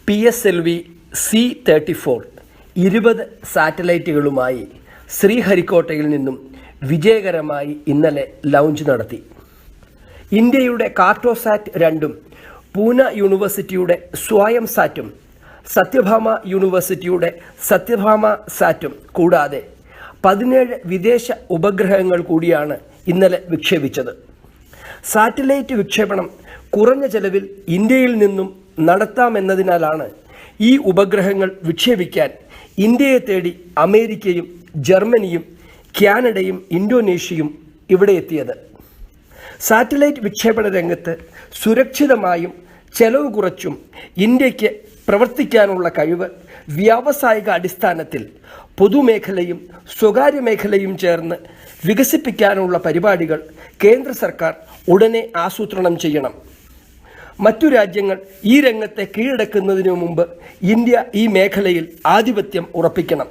PSLV C-34 20 സാറ്റലൈറ്റുകളുമായി ശ്രീഹരിക്കോട്ടയിൽ നിന്നും വിജയകരമായി ഇന്നലെ ലോഞ്ച് നടത്തി. ഇന്ത്യയുടെ കാർട്ടോസാറ്റ് 2ഉം പൂന യൂണിവേഴ്സിറ്റിയുടെ സ്വയം സാറ്റും സത്യഭാമ യൂണിവേഴ്സിറ്റിയുടെ സത്യഭാമ സാറ്റും കൂടാതെ 17 വിദേശ ഉപഗ്രഹങ്ങൾ കൂടിയാണ് ഇന്നലെ വിക്ഷേപിച്ചത്. സാറ്റലൈറ്റ് വിക്ഷേപണം കുറഞ്ഞ ചെലവിൽ ഇന്ത്യയിൽ നിന്നും നടത്താമെന്നതിനാലാണ് ഈ ഉപഗ്രഹങ്ങൾ വിക്ഷേപിക്കാൻ ഇന്ത്യയെ തേടി അമേരിക്കയും ജർമ്മനിയും കാനഡയും ഇന്തോനേഷ്യയും ഇവിടെ എത്തിയത്. സാറ്റലൈറ്റ് വിക്ഷേപണ രംഗത്ത് സുരക്ഷിതമായും ചെലവ് കുറച്ചും ഇന്ത്യക്ക് പ്രവർത്തിക്കാനുള്ള കഴിവ് വ്യാവസായിക അടിസ്ഥാനത്തിൽ പൊതുമേഖലയും സ്വകാര്യ മേഖലയും ചേർന്ന് വികസിപ്പിക്കാനുള്ള പരിപാടികൾ കേന്ദ്ര സർക്കാർ ഉടനെ ആസൂത്രണം ചെയ്യണം. മറ്റു രാജ്യങ്ങൾ ഈ രംഗത്തെ കീഴടക്കുന്നതിനു മുമ്പ് ഇന്ത്യ ഈ മേഖലയിൽ ആധിപത്യം ഉറപ്പിക്കണം.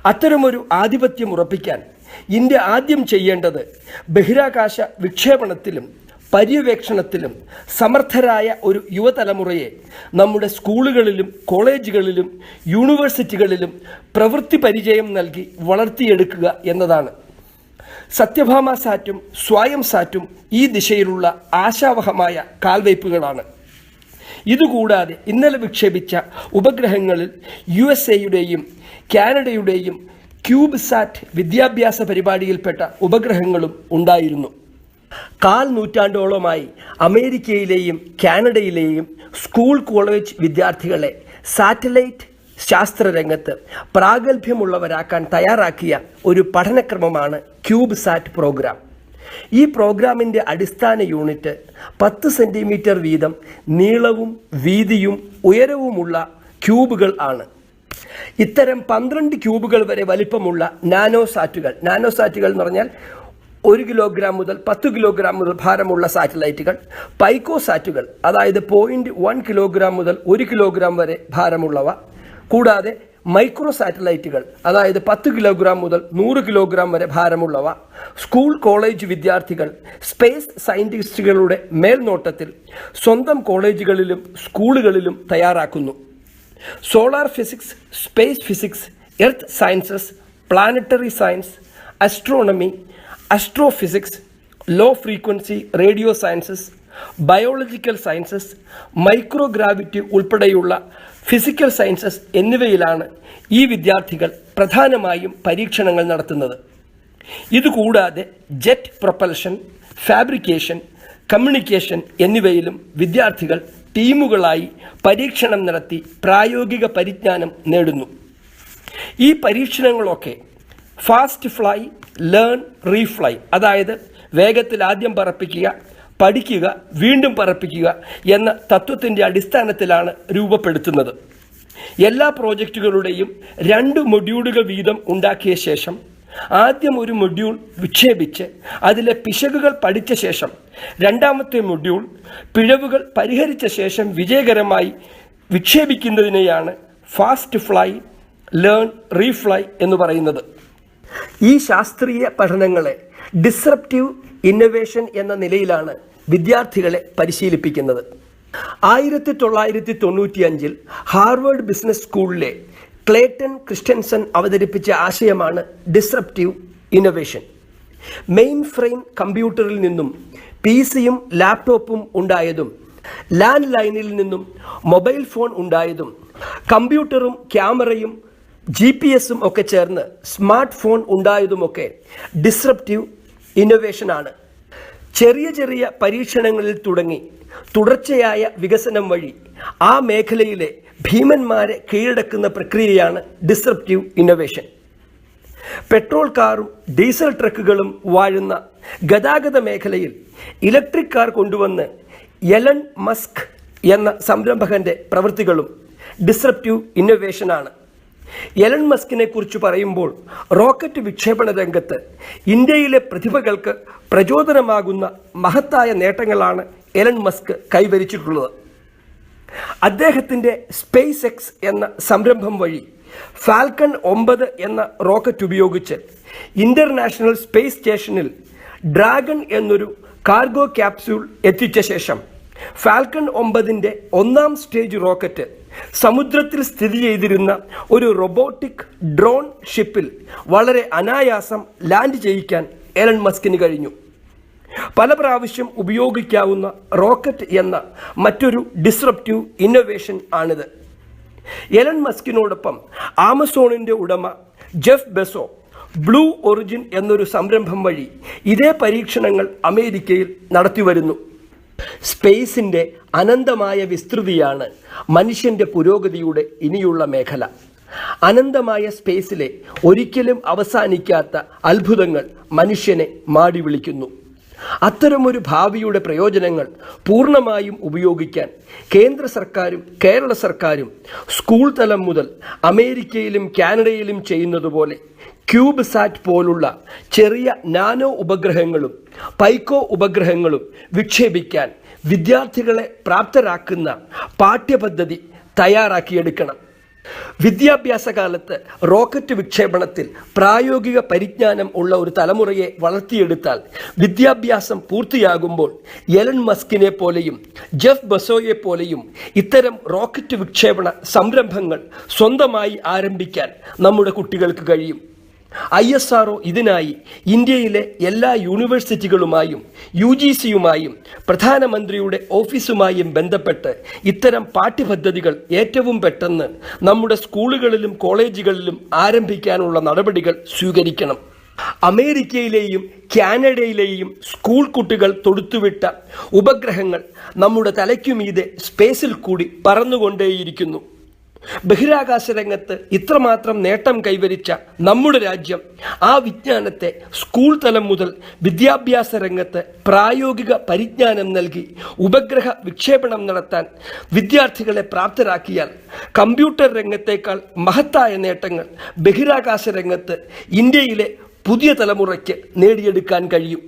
അത്തരമൊരു ആധിപത്യം ഉറപ്പിക്കാൻ ഇന്ത്യ ആദ്യം ചെയ്യേണ്ടത് ബഹിരാകാശ വിക്ഷേപണത്തിലും പര്യവേക്ഷണത്തിലും സമർത്ഥരായ ഒരു യുവതലമുറയെ നമ്മുടെ സ്കൂളുകളിലും കോളേജുകളിലും യൂണിവേഴ്സിറ്റികളിലും പ്രവൃത്തി പരിചയം നൽകി വളർത്തിയെടുക്കുക എന്നതാണ്. സത്യഭാമ സാറ്റും സ്വയം സാറ്റും ഈ ദിശയിലുള്ള ആശാവഹമായ കാൽവയ്പ്പുകളാണ്. ഇതുകൂടാതെ ഇന്നലെ വിക്ഷേപിച്ച ഉപഗ്രഹങ്ങളിൽ USA-യുടെയും കാനഡയുടെയും ക്യൂബ് സാറ്റ് വിദ്യാഭ്യാസ പരിപാടിയിൽപ്പെട്ട ഉപഗ്രഹങ്ങളും ഉണ്ടായിരുന്നു. 1/4 നൂറ്റാണ്ടോളമായി അമേരിക്കയിലെയും കാനഡയിലെയും സ്കൂൾ കോളേജ് വിദ്യാർത്ഥികളെ സാറ്റലൈറ്റ് ശാസ്ത്രരംഗത്ത് പ്രാഗൽഭ്യമുള്ളവരാക്കാൻ തയ്യാറാക്കിയ ഒരു പഠനക്രമമാണ് ക്യൂബ് സാറ്റ് പ്രോഗ്രാം. ഈ പ്രോഗ്രാമിൻ്റെ അടിസ്ഥാന യൂണിറ്റ് 10 സെൻറ്റിമീറ്റർ വീതം നീളവും വീതിയും ഉയരവുമുള്ള ക്യൂബുകൾ ആണ്. ഇത്തരം 12 ക്യൂബുകൾ വരെ വലിപ്പമുള്ള നാനോസാറ്റുകൾ എന്ന് പറഞ്ഞാൽ 1 കിലോഗ്രാം മുതൽ 10 കിലോഗ്രാം മുതൽ ഭാരമുള്ള സാറ്റലൈറ്റുകൾ, പൈക്കോസാറ്റുകൾ അതായത് 0.1 കിലോഗ്രാം മുതൽ 1 കിലോഗ്രാം വരെ ഭാരമുള്ളവ, കൂടാതെ മൈക്രോ സാറ്റലൈറ്റുകൾ അതായത് 10 കിലോഗ്രാം മുതൽ 100 കിലോഗ്രാം വരെ ഭാരമുള്ളവ സ്കൂൾ കോളേജ് വിദ്യാർത്ഥികൾ സ്പേസ് സയൻറ്റിസ്റ്റുകളുടെ മേൽനോട്ടത്തിൽ സ്വന്തം കോളേജുകളിലും സ്കൂളുകളിലും തയ്യാറാക്കുന്നു. Solar physics, space physics, earth sciences, planetary science, astronomy, astrophysics, low frequency radio sciences, biological sciences, microgravity ഉൾപ്പെടെയുള്ള ഫിസിക്കൽ സയൻസസ് എന്നിവയിലാണ് ഈ വിദ്യാർത്ഥികൾ പ്രധാനമായും പരീക്ഷണങ്ങൾ നടത്തുന്നത്. ഇതുകൂടാതെ ജെറ്റ് പ്രൊപ്പൽഷൻ, ഫാബ്രിക്കേഷൻ, കമ്മ്യൂണിക്കേഷൻ എന്നിവയിലും വിദ്യാർത്ഥികൾ ടീമുകളായി പരീക്ഷണം നടത്തി പ്രായോഗിക പരിജ്ഞാനം നേടുന്നു. ഈ പരീക്ഷണങ്ങളൊക്കെ ഫാസ്റ്റ് ഫ്ലൈ, ലേൺ, റീഫ്ലൈ അതായത് വേഗത്തിൽ ആദ്യം പറപ്പിക്കുക, പഠിക്കുക, വീണ്ടും പറപ്പിക്കുക എന്ന തത്വത്തിൻ്റെ അടിസ്ഥാനത്തിലാണ് രൂപപ്പെടുത്തുന്നത്. എല്ലാ പ്രോജക്റ്റുകളുടെയും 2 മൊഡ്യൂളുകൾ വീതം ഉണ്ടാക്കിയ ശേഷം ആദ്യം ഒരു മൊഡ്യൂൾ വിക്ഷേപിച്ച് അതിലെ പിശകുകൾ പഠിച്ച ശേഷം രണ്ടാമത്തെ മൊഡ്യൂൾ പിഴവുകൾ പരിഹരിച്ച ശേഷം വിജയകരമായി വിക്ഷേപിക്കുന്നതിനെയാണ് ഫാസ്റ്റ് ഫ്ലൈ, ലേൺ, റീഫ്ലൈ എന്ന് പറയുന്നത്. ഈ ശാസ്ത്രീയ പഠനങ്ങളെ ഡിസ്റപ്റ്റീവ് ഇന്നൊവേഷൻ എന്ന നിലയിലാണ് വിദ്യാർത്ഥികളെ പരിശീലിപ്പിക്കുന്നത്. 1995 ഹാർവേഡ് ബിസിനസ് സ്കൂളിലെ ക്ലേറ്റൺ ക്രിസ്റ്റൻസൺ അവതരിപ്പിച്ച ആശയമാണ് ഡിസ്റപ്റ്റീവ് ഇന്നൊവേഷൻ. മെയിൻ ഫ്രെയിം കമ്പ്യൂട്ടറിൽ നിന്നും PC-യും ലാപ്ടോപ്പും ഉണ്ടായതും ലാൻഡ് ലൈനിൽ നിന്നും മൊബൈൽ ഫോൺ ഉണ്ടായതും കമ്പ്യൂട്ടറും ക്യാമറയും GPS-ഉം ഒക്കെ ചേർന്ന് സ്മാർട്ട് ഫോൺ ഉണ്ടായതുമൊക്കെ ഡിസ്റപ്റ്റീവ് ഇന്നൊവേഷനാണ്. ചെറിയ ചെറിയ പരീക്ഷണങ്ങളിൽ തുടങ്ങി തുടർച്ചയായ വികസനം വഴി ആ മേഖലയിലെ ഭീമന്മാരെ കീഴടക്കുന്ന പ്രക്രിയയാണ് ഡിസ്റപ്റ്റീവ് ഇന്നൊവേഷൻ. പെട്രോൾ കാറും ഡീസൽ ട്രക്കുകളും വാഴുന്ന ഗതാഗത മേഖലയിൽ ഇലക്ട്രിക് കാർ കൊണ്ടുവന്ന് എലൺ മസ്ക് എന്ന സംരംഭകൻ്റെ പ്രവൃത്തികളും ഡിസ്റപ്റ്റീവ് ഇന്നൊവേഷനാണ്. എലൺ മസ്കിനെ കുറിച്ച് പറയുമ്പോൾ റോക്കറ്റ് വിക്ഷേപണ രംഗത്ത് ഇന്ത്യയിലെ പ്രതിഭകൾക്ക് പ്രചോദനമാകുന്ന മഹത്തായ നേട്ടങ്ങളാണ് എലൺ മസ്ക് കൈവരിച്ചിട്ടുള്ളത്. അദ്ദേഹത്തിൻ്റെ സ്പേസ് എക്സ് എന്ന സംരംഭം വഴി ഫാൽക്കൺ 9 എന്ന റോക്കറ്റ് ഉപയോഗിച്ച് ഇൻ്റർനാഷണൽ സ്പേസ് സ്റ്റേഷനിൽ ഡ്രാഗൺ എന്നൊരു കാർഗോ ക്യാപ്സ്യൂൾ എത്തിച്ച ശേഷം ഫാൽക്കൺ 9 ഒന്നാം സ്റ്റേജ് റോക്കറ്റ് സമുദ്രത്തിൽ സ്ഥിതി ചെയ്തിരുന്ന ഒരു റോബോട്ടിക് ഡ്രോൺ ഷിപ്പിൽ വളരെ അനായാസം ലാൻഡ് ചെയ്യിക്കാൻ എലൺ മസ്കിന് കഴിഞ്ഞു. പല പ്രാവശ്യം ഉപയോഗിക്കാവുന്ന റോക്കറ്റ് എന്ന മറ്റൊരു ഡിസ്റപ്റ്റീവ് ഇന്നൊവേഷൻ ആണിത്. എലൺ മസ്കിനോടൊപ്പം ആമസോണിൻ്റെ ഉടമ ജെഫ് ബെസോ ബ്ലൂ ഒറിജിൻ എന്നൊരു സംരംഭം വഴി ഇതേ പരീക്ഷണങ്ങൾ അമേരിക്കയിൽ നടത്തിവരുന്നു. സ്പേസിൻ്റെ അനന്തമായ വിസ്തൃതിയാണ് മനുഷ്യൻ്റെ പുരോഗതിയുടെ ഇനിയുള്ള മേഖല. അനന്തമായ സ്പേസിലെ ഒരിക്കലും അവസാനിക്കാത്ത അത്ഭുതങ്ങൾ മനുഷ്യനെ മാടി വിളിക്കുന്നു. അത്തരമൊരു ഭാവിയുടെ പ്രയോജനങ്ങൾ പൂർണ്ണമായും ഉപയോഗിക്കാൻ കേന്ദ്ര സർക്കാരും കേരള സർക്കാരും സ്കൂൾ തലം മുതൽ അമേരിക്കയിലും കാനഡയിലും ചെയ്യുന്നതുപോലെ ക്യൂബ് സാറ്റ് പോലുള്ള ചെറിയ നാനോ ഉപഗ്രഹങ്ങളും പൈക്കോ ഉപഗ്രഹങ്ങളും വിക്ഷേപിക്കാൻ വിദ്യാർത്ഥികളെ പ്രാപ്തരാക്കുന്ന പാഠ്യപദ്ധതി തയ്യാറാക്കിയെടുക്കണം. വിദ്യാഭ്യാസ കാലത്ത് റോക്കറ്റ് വിക്ഷേപണത്തിൽ പ്രായോഗിക പരിജ്ഞാനം ഉള്ള ഒരു തലമുറയെ വളർത്തിയെടുത്താൽ വിദ്യാഭ്യാസം പൂർത്തിയാകുമ്പോൾ എലൺ മസ്കിനെ പോലെയും ജെഫ് ബെസോയെ പോലെയും ഇത്തരം റോക്കറ്റ് വിക്ഷേപണ സംരംഭങ്ങൾ സ്വന്തമായി ആരംഭിക്കാൻ നമ്മുടെ കുട്ടികൾക്ക് കഴിയും. ISRO ഇതിനായി ഇന്ത്യയിലെ എല്ലാ യൂണിവേഴ്സിറ്റികളുമായും UGCയുമായും പ്രധാനമന്ത്രിയുടെ ഓഫീസുമായും ബന്ധപ്പെട്ട് ഇത്തരം പാഠ്യപദ്ധതികൾ ഏറ്റവും പെട്ടെന്ന് നമ്മുടെ സ്കൂളുകളിലും കോളേജുകളിലും ആരംഭിക്കാനുള്ള നടപടികൾ സ്വീകരിക്കണം. അമേരിക്കയിലെയും കാനഡയിലെയും സ്കൂൾ കുട്ടികൾ തൊടുത്തുവിട്ട ഉപഗ്രഹങ്ങൾ നമ്മുടെ തലയ്ക്കുമീതെ സ്പേസിൽ കൂടി പറന്നുകൊണ്ടേയിരിക്കുന്നു. ബഹിരാകാശ രംഗത്ത് ഇത്രമാത്രം നേട്ടം കൈവരിച്ച നമ്മുടെ രാജ്യം ആ വിജ്ഞാനത്തെ സ്കൂൾ തലം മുതൽ വിദ്യാഭ്യാസ രംഗത്ത് പ്രായോഗിക പരിജ്ഞാനം നൽകി ഉപഗ്രഹ വിക്ഷേപണം നടത്താൻ വിദ്യാർത്ഥികളെ പ്രാപ്തരാക്കിയാൽ കമ്പ്യൂട്ടർ രംഗത്തേക്കാൾ മഹത്തായ നേട്ടങ്ങൾ ബഹിരാകാശ രംഗത്ത് ഇന്ത്യയിലെ പുതിയ തലമുറയ്ക്ക് നേടിയെടുക്കാൻ കഴിയും.